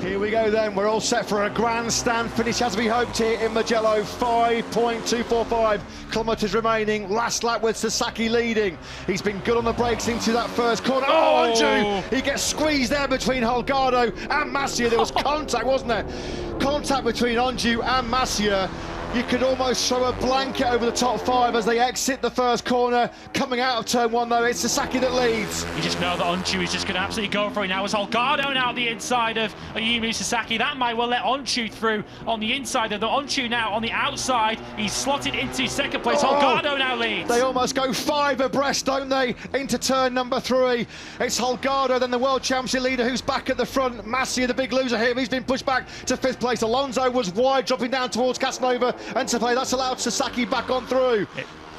Here we go then, we're all set for a grandstand finish as we hoped here in Mugello. 5.245 kilometres remaining, last lap with Sasaki leading. He's been good on the brakes into that first corner. Oh, Anju! He gets squeezed there between Holgado and Masia. There was contact, wasn't there? Contact between Anju and Masia. You could almost throw a blanket over the top five as they exit the first corner. Coming out of turn one, though, it's Sasaki that leads. You just know that Anju is just going to absolutely go for it now. As Holgado now the inside of Ayumu Sasaki. That might well let Anju through on the inside of the Anju now on the outside. He's slotted into second place. Holgado now leads. They almost go five abreast, don't they, into turn number three. It's Holgado, then the World Championship leader, who's back at the front. Masia, the big loser here, he's been pushed back to fifth place. Alonso was wide, dropping down towards Casanova. And to play, that's allowed Sasaki back on through.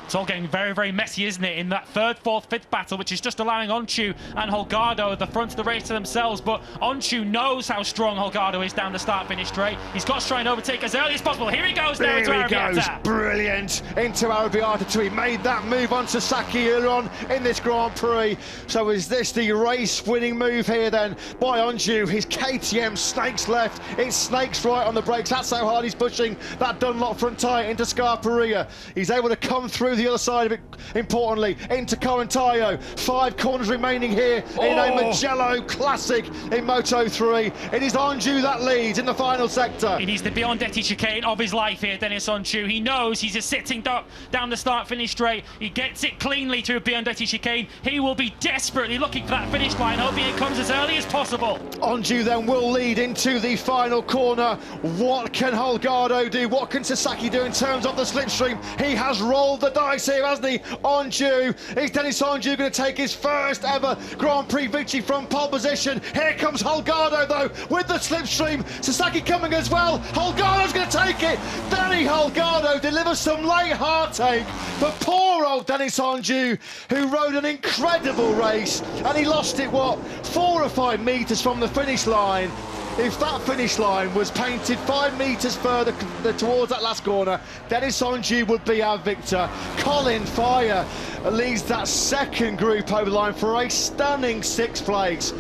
It's all getting very, very messy, isn't it, in that third, fourth, fifth battle, which is just allowing Anju and Holgado at the front of the race to themselves. But Anju knows how strong Holgado is down the start-finish straight. He's got to try and overtake as early as possible. Here he goes now into Arrabbiata. Brilliant into Arrabbiata too. He made that move on Sasaki earlier on in this Grand Prix. So is this the race-winning move here then by Anju? His KTM snakes left, it snakes right on the brakes. That's how hard he's pushing that Dunlop front tyre into Scarperia. He's able to come through the other side of it, importantly, into Corintaio. 5 corners remaining here in a Mugello Classic in Moto3. It is Anju that leads in the final sector. He needs the Biondetti chicane of his life here, Dennis Anju. He knows he's just sitting down the start-finish straight. He gets it cleanly to a Biondetti chicane. He will be desperately looking for that finish line, hoping it comes as early as possible. Anju then will lead into the final corner. What can Holgado do? What can Sasaki do in terms of the slipstream? He has rolled the dice here, hasn't he? Anju. Is Dennis Anju going to take his first ever Grand Prix victory from pole position? Here comes Holgado, though, with the slipstream. Sasaki coming as well. Holgado's going to take it. Danny Holgado delivers some late heartache for poor old Dennis Anju, who rode an incredible race, and he lost it, what, 4 or 5 metres from the finish line. If that finish line was painted 5 metres further towards that last corner, Dennis Anju would be our victor. Colin Fire leads that second group over the line for a stunning 6th place.